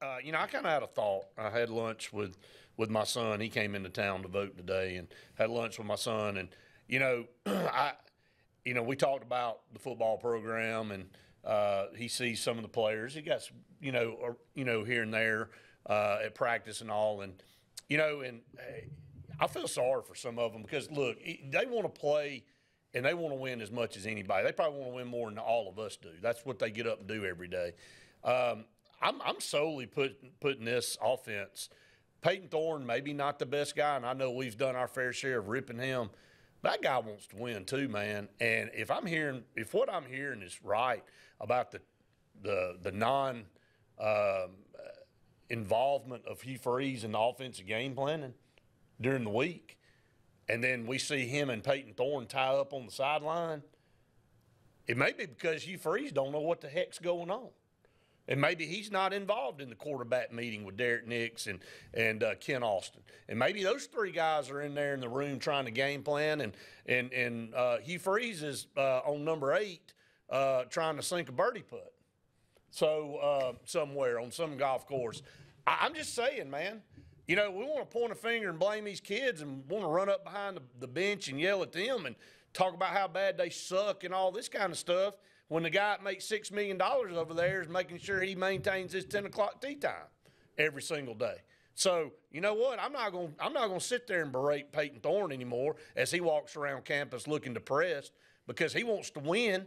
I kind of had a thought. I had lunch with my son. He came into town to vote today, and had lunch with my son. And we talked about the football program, and he sees some of the players. He got here and there at practice and all, and I feel sorry for some of them because look, they want to play. And they want to win as much as anybody. They probably want to win more than all of us do. That's what they get up and do every day. I'm solely putting this offense. Peyton Thorne, maybe not the best guy, and I know we've done our fair share of ripping him. That guy wants to win too, man. And if what I'm hearing is right about the non involvement of Hugh Freeze in the offensive game planning during the week, and then we see him and Peyton Thorne tie up on the sideline, it may be because Hugh Freeze don't know what the heck's going on. And maybe he's not involved in the quarterback meeting with Derek Nix and Ken Austin. And maybe those three guys are in there in the room trying to game plan, and Hugh Freeze is on number 8 trying to sink a birdie putt. So somewhere on some golf course. I'm just saying, man. We want to point a finger and blame these kids and want to run up behind the bench and yell at them and talk about how bad they suck and all this kind of stuff when the guy that makes $6 million over there is making sure he maintains his 10 o'clock tee time every single day. So, you know what? I'm not going to sit there and berate Peyton Thorne anymore as he walks around campus looking depressed because he wants to win,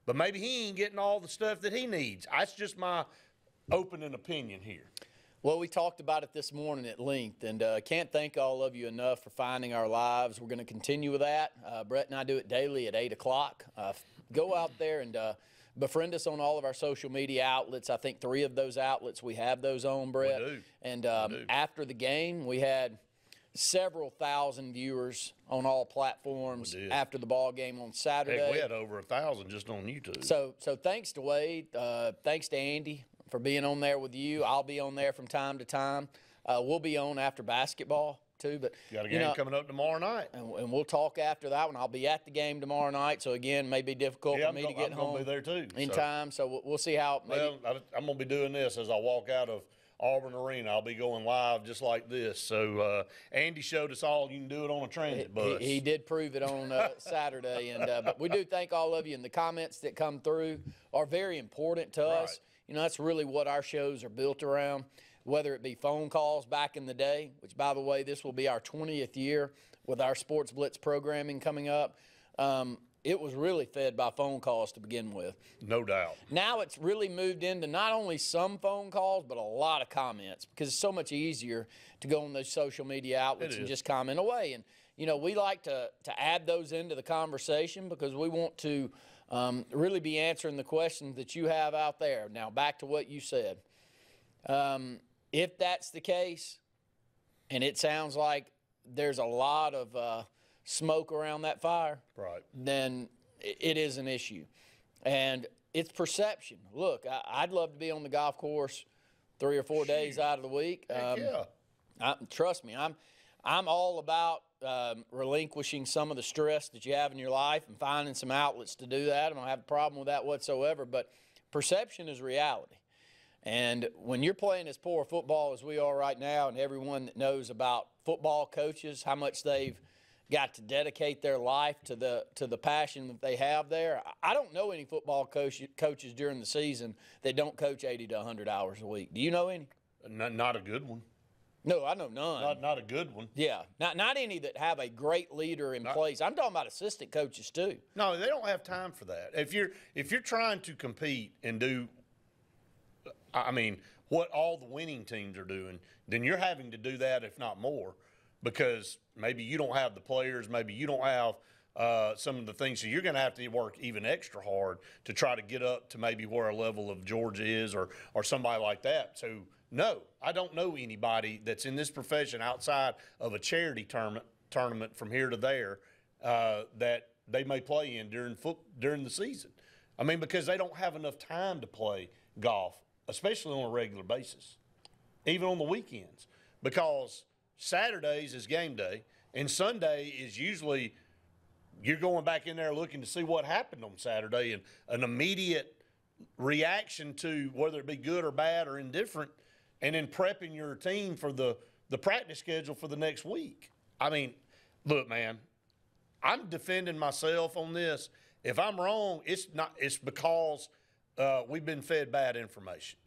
but maybe he ain't getting all the stuff that he needs. That's just my opening opinion here. Well, we talked about it this morning at length, and can't thank all of you enough for finding our lives. We're going to continue with that. Brett and I do it daily at 8 o'clock. Go out there and befriend us on all of our social media outlets. I think 3 of those outlets, we have those on, Brett. We do. And after the game, we had several thousand viewers on all platforms after the ball game on Saturday. Heck, we had over 1,000 just on YouTube. So thanks to Wade, thanks to Andy for being on there with you. I'll be on there from time to time. We'll be on after basketball too. But you got a game coming up tomorrow night. And we'll talk after that one. I'll be at the game tomorrow night, so again, may be difficult for me to get home be there too, in time. So we'll see how. Well, I'm going to be doing this as I walk out of Auburn Arena. I'll be going live just like this. So Andy showed us all you can do it on a transit bus. He did prove it on Saturday. And but we do thank all of you, and the comments that come through are very important to us. That's really what our shows are built around, whether it be phone calls back in the day, which, by the way, this will be our 20th year with our Sports Blitz programming coming up. It was really fed by phone calls to begin with. No doubt. Now it's really moved into not only some phone calls, but a lot of comments because it's so much easier to go on those social media outlets and just comment away. And, we like to add those into the conversation because we want to really be answering the questions that you have out there. Now, back to what you said. If that's the case, and it sounds like there's a lot of smoke around that fire, right, then it is an issue. And it's perception. Look, I'd love to be on the golf course 3 or 4 days out of the week. Trust me, I'm all about relinquishing some of the stress that you have in your life and finding some outlets to do that. I don't have a problem with that whatsoever, but perception is reality. And when you're playing as poor football as we are right now, and everyone that knows about football coaches, how much they've got to dedicate their life to the passion that they have there, I don't know any football coaches during the season that don't coach 80 to 100 hours a week. Do you know any? Not a good one. No, I know none. Not a good one. Yeah, not any that have a great leader in place. I'm talking about assistant coaches too. No, they don't have time for that. If you're trying to compete and do, what all the winning teams are doing, then you're having to do that, if not more, because maybe you don't have the players, maybe you don't have some of the things. So you're going to have to work even extra hard to try to get up to maybe where a level of Georgia is or somebody like that. So. No, I don't know anybody that's in this profession outside of a charity tournament from here to there that they may play in during the season. Because they don't have enough time to play golf, especially on a regular basis, even on the weekends. Because Saturdays is game day, and Sunday is usually you're going back in there looking to see what happened on Saturday, and an immediate reaction to whether it be good or bad or indifferent. and then prepping your team for the practice schedule for the next week. I mean, look, man, I'm defending myself on this. If I'm wrong, it's because we've been fed bad information.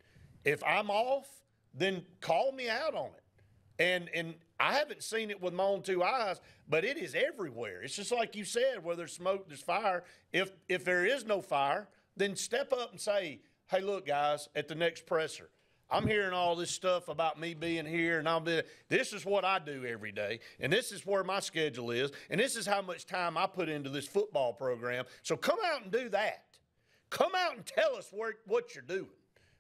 If I'm off, then call me out on it. And I haven't seen it with my own two eyes, but it is everywhere. It's just like you said, where there's smoke, there's fire. If there is no fire, then step up and say, hey, look, guys, at the next presser, I'm hearing all this stuff about me being here, and this is what I do every day, and this is where my schedule is, and this is how much time I put into this football program. So come out and do that. Come out and tell us what you're doing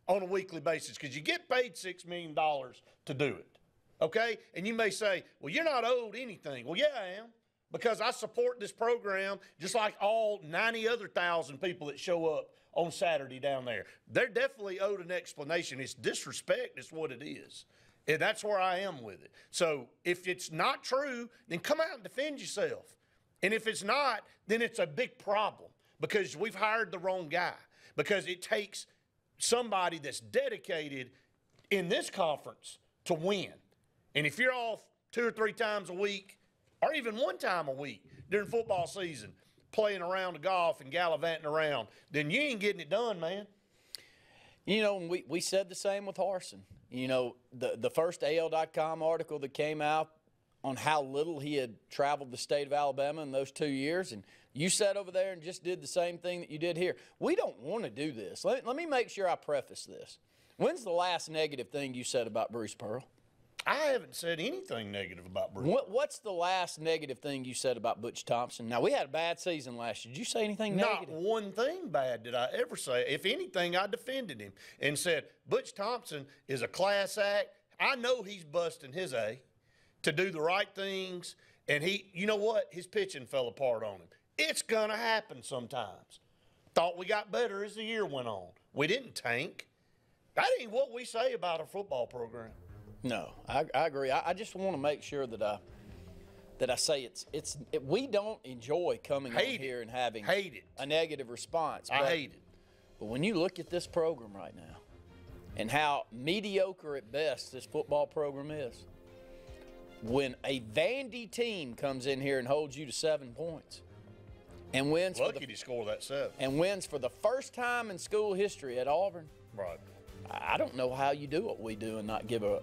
on a weekly basis, because you get paid $6 million to do it, okay? And you may say, well, you're not owed anything. Well, yeah, I am, because I support this program just like all 90 other thousand people that show up on Saturday down there. They're definitely owed an explanation. It's disrespect is what it is. And that's where I am with it. So if it's not true, then come out and defend yourself. And if it's not, then it's a big problem, because we've hired the wrong guy, because it takes somebody that's dedicated in this conference to win. And if you're off 2 or 3 times a week, or even 1 time a week during football season, playing around the golf and gallivanting around, then you ain't getting it done, man. You know, we said the same with Harsin. You know, the first AL.com article that came out on how little he had traveled the state of Alabama in those 2 years, and you sat over there and just did the same thing that you did here. We don't want to do this. Let me make sure I preface this. When's the last negative thing you said about Bruce Pearl? I haven't said anything negative about Bruce. What's the last negative thing you said about Butch Thompson? Now, we had a bad season last year. Did you say anything negative? Not one thing bad did I ever say. If anything, I defended him and said, Butch Thompson is a class act. I know he's busting his A to do the right things, and you know what? His pitching fell apart on him. It's going to happen sometimes. Thought we got better as the year went on. We didn't tank. That ain't what we say about our football program. No, I agree. I just want to make sure that I say we don't enjoy coming on here and having a negative response. I hate it. But when you look at this program right now and how mediocre at best this football program is, when a Vandy team comes in here and holds you to 7 points and wins, lucky to score that 7, and wins for the first time in school history at Auburn, right? I don't know how you do what we do and not give a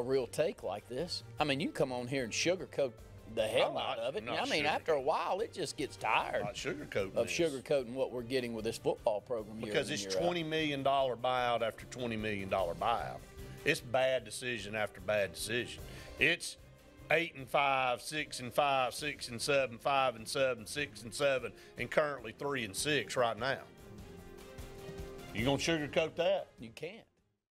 real take like this. I mean, you come on here and sugarcoat the hell out of it. I mean, after a while, it just gets tired of sugarcoating what we're getting with this football program. Because it's $20 million buyout after $20 million buyout. It's bad decision after bad decision. It's 8-5, 6-5, 6-7, 5-7, 6-7, and currently 3-6 right now. You gonna sugarcoat that? You can't.